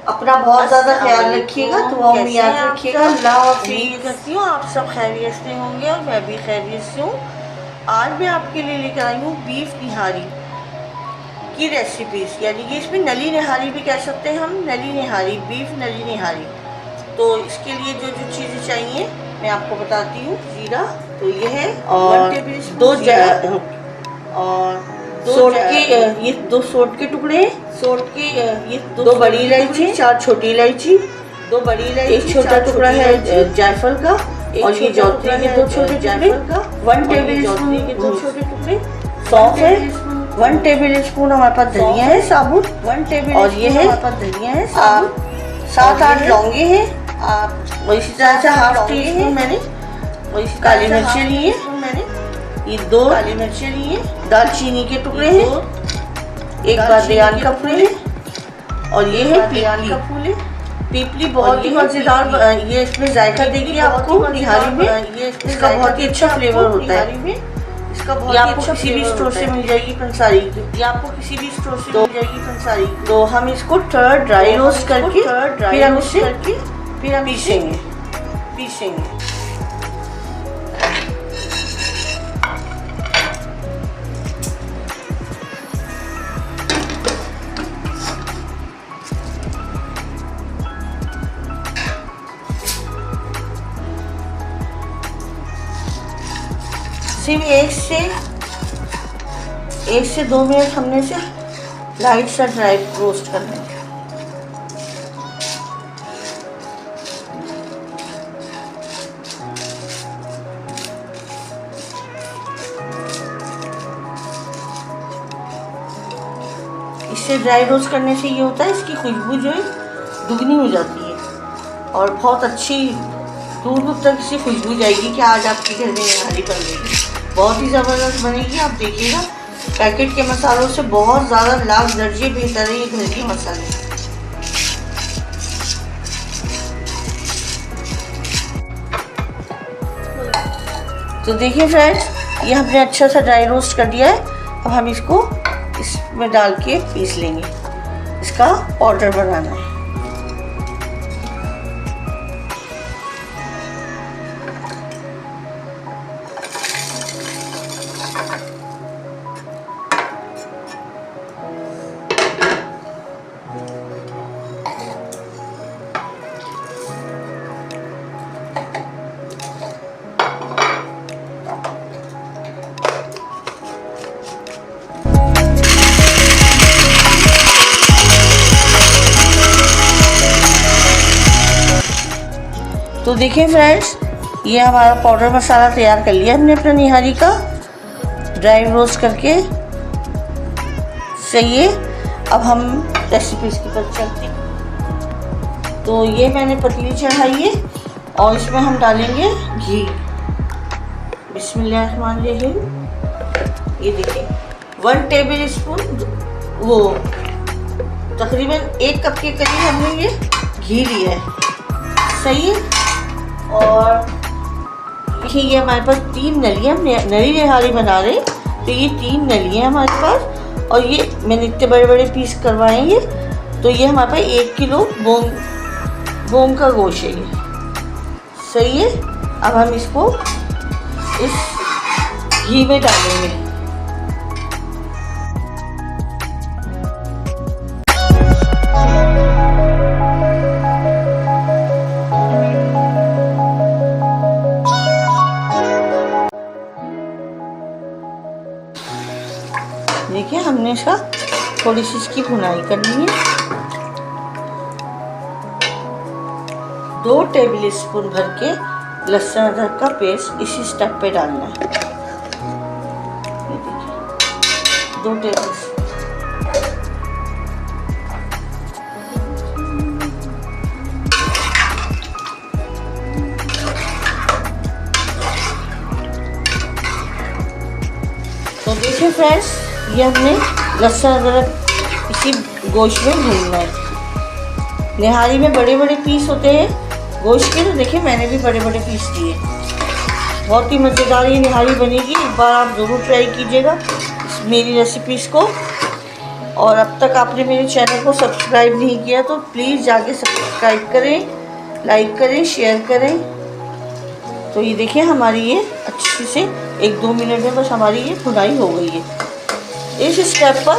अपना बहुत ज़्यादा ख्याल रखिएगा, दुआ में याद रखिएगा। अल्लाह उम्मीद करती हूँ आप सब खैरियत से होंगे और मैं भी खैरियत से हूँ। आज मैं आपके लिए लेकर आई हूँ बीफ निहारी की रेसिपीज़, यानी कि इसमें नली निहारी भी कह सकते हैं हम, नली निहारी, बीफ नली निहारी। तो इसके लिए जो जो चीज़ें चाहिए मैं आपको बताती हूँ। जीरा तो ये है, और 1 टेबल स्पून दो जीरा, और सोट के ये 2 सोट के टुकड़े, सोट के ये 2 बड़ी इलायची, 4 छोटी इलायची, 2 बड़ी इलायची, 1 छोटा टुकड़ा है जायफल का, और ये जौत्री के 2 छोटे टुकड़े, 1 टेबल स्पून के 2 छोटे टुकड़े, सौंफ है, 1 टेबल स्पून हमारे पास धनिया है साबुत, 1 टेबल, और ये है हमारे पास धनिया है साबुत, 7-8 लौंगे हैं, आप और इसी तरह से हाफ टी स्पून मैंने काली मिर्ची ली है, मैंने ये 2 काली मिर्ची ली है, दालचीनी के टुकड़े हैं, 1 बादियान का फूल है, और ये है बादियान का पीपली। फूल है। पीपली बहुत ही मजेदार, ये इसमें जायका देगी आपको निहारी में, ये इसका बहुत ही अच्छा फ्लेवर होता है। इसका ये बहुत ही आपको अच्छा किसी भी फ्लेवर स्टोर होता से है। मिल जाएगी पंसारी की। ये आपको किसी भी स्टोर से तो- मिल जाएगी पंसारी की। तो हम इसको थोड़ा ड्राई रोस्ट करके फिर हम इसे फिर हम इसे पीसेंगे। पीसेंगे। सिर्फ 1 से 2 मिनट हमने इसे लाइट सा ड्राई रोस्ट करना है। इससे ड्राई रोस्ट करने से ये होता है, इसकी खुशबू जो है दुगनी हो जाती है और बहुत अच्छी दूर दूर तक इससे खुशबू जाएगी कि आज आपके घर में निहारी बन रही है। बहुत ही ज़बरदस्त बनेगी, आप देखिएगा। पैकेट के मसालों से बहुत ज़्यादा लाख दर्जे बेहतर है ये घर के मसाले। तो देखिए फ्रेंड्स, ये हमने अच्छा सा ड्राई रोस्ट कर दिया है। अब हम इसको इसमें डाल के पीस लेंगे, इसका पाउडर बनाना है। तो देखिए फ्रेंड्स, ये हमारा पाउडर मसाला तैयार कर लिया हमने अपना निहारी का, ड्राई रोस्ट करके। सही है, अब हम रेसिपीज की तरफ चलते हैं। तो ये मैंने पतीली चढ़ाई है और इसमें हम डालेंगे घी। बिस्मिल्लाहिर्रहमानिर्रहीम। ये देखिए 1 टेबल स्पून, वो तकरीबन 1 कप के करीब हमने ये घी लिया है। सही है, और ये हमारे पास 3 नलियाँ, नली निहारी बना रहे, तो ये 3 नलियाँ हमारे पास, और ये मैंने इतने बड़े बड़े पीस करवाए ये। तो ये हमारे पास 1 किलो बोंग का गोश्त है ये। सही है, अब हम इसको इस घी में डालेंगे। देखिए, हमने इसका थोड़ी सी इसकी भुनाई करनी है। 2 टेबल स्पून भर के लहसुन अदरक का पेस्ट इसी स्टेप पे डालना है। ये देखिए 2 टेबल स्पून। तो देखिए फ्रेंड्स, ये हमने लहसुन अदरक इसी गोश्त में भूनना है। निहारी में बड़े बड़े पीस होते हैं गोश्त के, तो देखिए मैंने भी बड़े बड़े पीस दिए। बहुत ही मज़ेदार ये निहारी बनेगी, एक बार आप ज़रूर ट्राई कीजिएगा मेरी रेसिपीज़ को। और अब तक आपने मेरे चैनल को सब्सक्राइब नहीं किया तो प्लीज़ जाके सब्सक्राइब करें, लाइक करें, शेयर करें। तो ये देखिए हमारी ये अच्छे से 1-2 मिनट में बस हमारी ये भुनाई हो गई है। इस स्टेप पर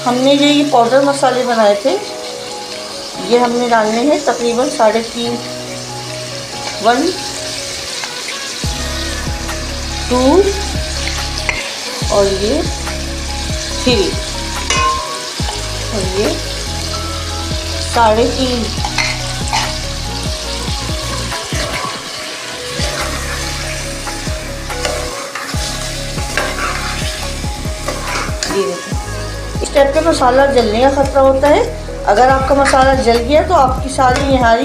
हमने ये पाउडर मसाले बनाए थे, ये हमने डालने हैं तकरीबन 3.5, 1, 2 और ये 3 और ये 3.5। इस टाइप पे मसाला जलने का खतरा होता है। अगर आपका मसाला जल गया तो आपकी सारी निहारी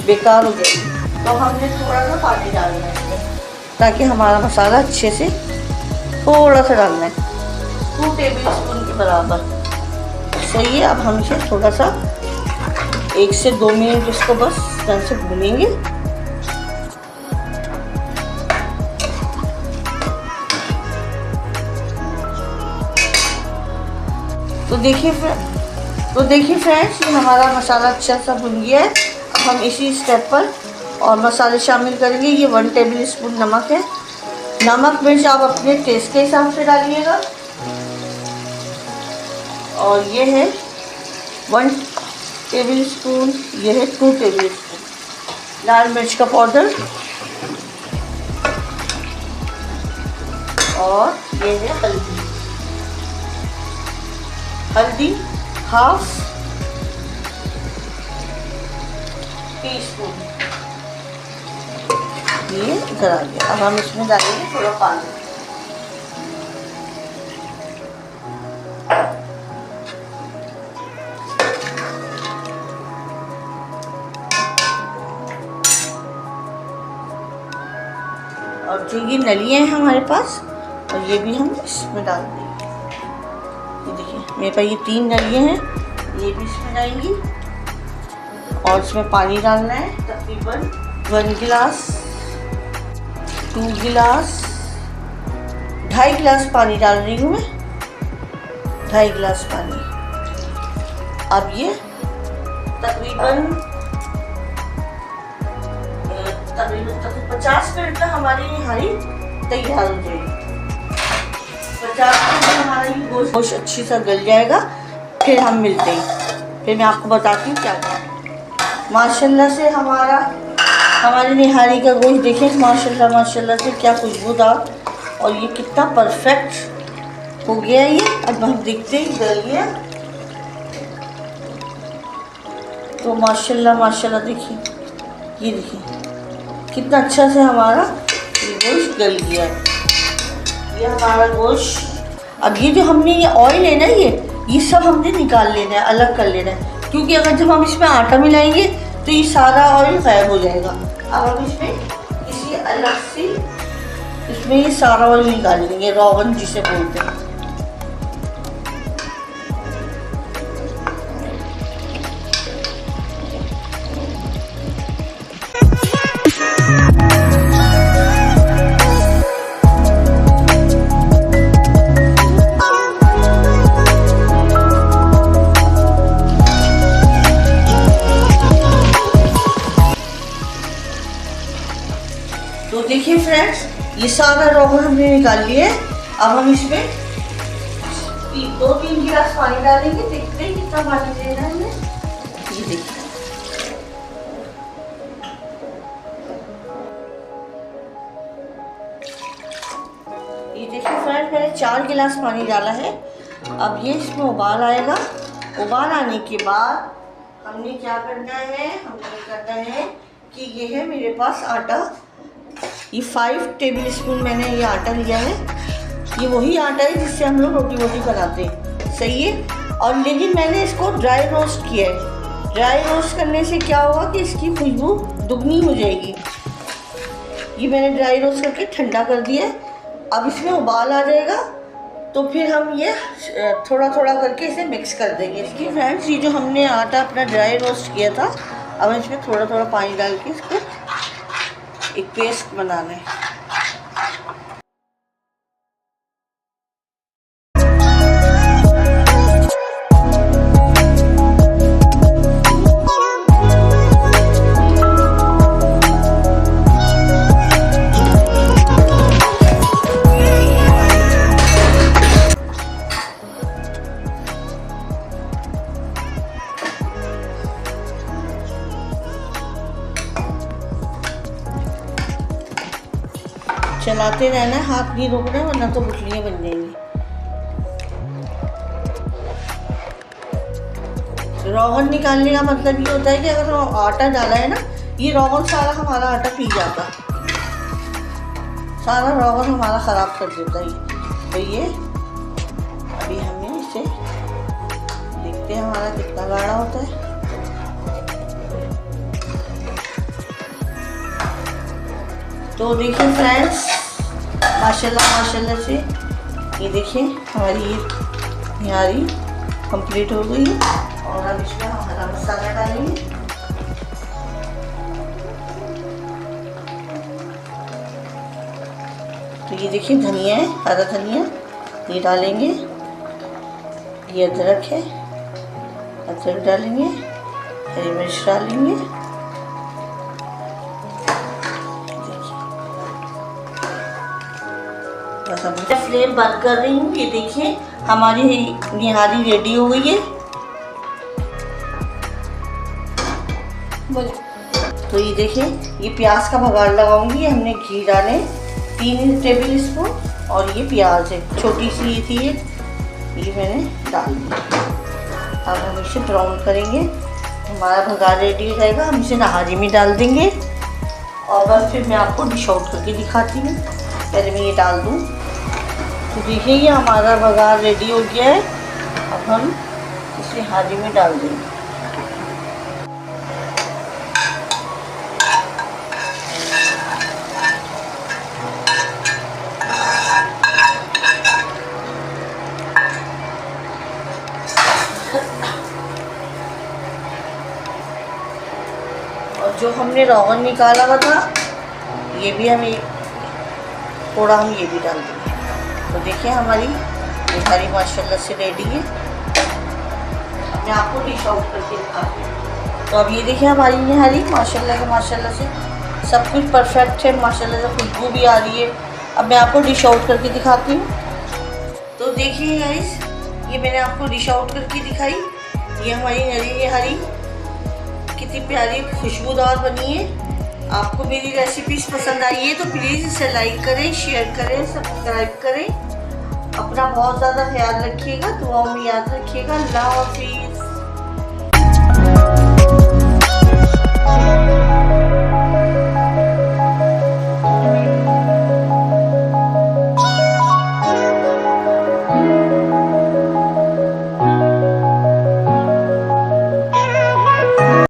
बेकार हो जाएगी। तो हमने थोड़ा सा पानी डालना है इसमें, ताकि हमारा मसाला अच्छे से थोड़ा सा डालना है, 2 टेबल स्पून के बराबर। सही है। अब हम इसे थोड़ा सा 1 से 2 मिनट इसको बस ढंग से भूनेंगे। तो देखिए फ्रेंड्स, ये हमारा मसाला अच्छा सा भुन गया है। अब हम इसी स्टेप पर और मसाले शामिल करेंगे। ये 1 टेबल स्पून नमक है। नमक मिर्च आप अपने टेस्ट के हिसाब से डालिएगा। और ये है 1 टेबल स्पून, ये है 2 टेबल स्पून लाल मिर्च का पाउडर। और ये है हल्दी 1/2 टीस्पून। ये इधर आ गया। अब हम इसमें डालेंगे थोड़ा पानी। और जो ये नलियाँ हैं हमारे पास, और ये भी हम इसमें डाल देंगे। ये देखिए मेरे पास ये 3 नलियाँ हैं, ये भी इसमें डालेंगी। और इसमें पानी डालना है तकरीबन 1 गिलास, 2 गिलास, 2.5 गिलास पानी डाल रही हूँ मैं, 2.5 गिलास पानी। अब ये तकरीबन 50 मिनट तक हमारी निहारी तैयार हो जाएगी। 50 मिनट में हमारा ये गोश्त अच्छी सा गल जाएगा। फिर हम मिलते हैं, फिर मैं आपको बताती हूँ क्या करना। माशाल्लाह से हमारी निहारी का गोश्त देखें, माशाल्लाह से क्या खुशबूदार, और ये कितना परफेक्ट हो गया ये। अब हम देखते हैं गल गया तो माशाल्लाह देखिए, ये देखिए कितना अच्छा से हमारा ये गोश्त गल गया है। ये हमारा गोश्त। अब ये जो हमने ये ऑयल है ना, ये सब हमने निकाल लेना है, अलग कर लेना है, क्योंकि अगर जब हम इसमें आटा मिलाएंगे तो ये सारा ऑयल गायब हो जाएगा। अब हम इसमें किसी अलग से इसमें ये सारा ऑयल निकाल लेंगे, रोगन जिसे बोलते हैं। तो देखिए फ्रेंड्स, ये सारा रोगन हमने निकाल लिया है। अब हम इसमें 2-3 गिलास पानी डालेंगे। देखते हैं कितना पानी देना है हमें। ये देखिए फ्रेंड्स, मैंने 4 गिलास पानी डाला है। अब ये इसमें उबाल आएगा। उबाल आने के बाद हमने क्या करना है, कि ये है मेरे पास आटा, ये 5 टेबल स्पून मैंने ये आटा लिया है। ये वही आटा है जिससे हम लोग रोटी बनाते हैं, सही है। और लेकिन मैंने इसको ड्राई रोस्ट किया है। ड्राई रोस्ट करने से क्या होगा कि इसकी खुशबू दुगनी हो जाएगी। ये मैंने ड्राई रोस्ट करके ठंडा कर दिया है। अब इसमें उबाल आ जाएगा तो फिर हम ये थोड़ा थोड़ा करके इसे मिक्स कर देंगे। इसकी फ्रेंड्स, ये जो हमने आटा अपना ड्राई रोस्ट किया था, अब इसमें थोड़ा थोड़ा पानी डाल के इसको एक पेस्ट बनाना है। चलाते रहना है, हाथ नहीं रोकना वरना तो गुठलियाँ बन जाएंगी। रोगन निकालने का मतलब ये होता है कि अगर आटा डाला है ना, ये रोगन सारा हमारा आटा पी जाता, सारा रोगन हमारा ख़राब कर देता है। तो ये अभी हमें इसे देखते हैं हमारा कितना गाढ़ा होता है। तो देखिए फ्रेंड्स, माशाल्लाह से ये देखिए हमारी ये निहारी कंप्लीट हो गई है। और अब इसमें हम हरा मसाला डालेंगे। तो ये देखिए धनिया है, हरा धनिया, ये डालेंगे। ये अदरक है, अदरक डालेंगे। हरी मिर्च डालेंगे। बस अब मैं फ्लेम बंद कर रही हूँ। ये देखिए हमारी निहारी रेडी हो गई है। तो ये देखिए ये प्याज का बघार लगाऊंगी। हमने घी डाले 3 टेबल स्पून और ये प्याज है, छोटी सी ये थी, ये मैंने डाल दी। अब हम इसे ब्राउन करेंगे। हमारा बघार रेडी हो जाएगा, हम इसे नहारी में डाल देंगे और बस फिर मैं आपको डिश आउट करके दिखाती हूँ। पहले मैं ये डाल दूँ। तो देखिए ये हमारा बघार रेडी हो गया है। अब हम इसे हारी में डाल देंगे। और जो हमने रोगन निकाला हुआ था ये भी हमें थोड़ा हम ये भी डाल देंगे। तो देखिए हमारी निहारी माशाल्लाह से रेडी है। अब मैं आपको डिश आउट करके दिखाती हूँ। तो अब ये देखिए हमारी निहारी माशाल्लाह से सब कुछ परफेक्ट है। माशाल्लाह से खुशबू भी आ रही है। अब मैं आपको डिश आउट करके दिखाती हूँ। तो देखिए गाइस, ये मैंने आपको डिश आउट करके दिखाई। ये हमारी निहारी कितनी प्यारी खुशबूदार बनी है। आपको मेरी रेसिपीज पसंद आई है तो प्लीज़ इसे लाइक करें, शेयर करें, सब्सक्राइब करें। अपना बहुत ज़्यादा ख्याल रखिएगा, दुआओं में याद रखिएगा। अल्लाह हाफ़िज़।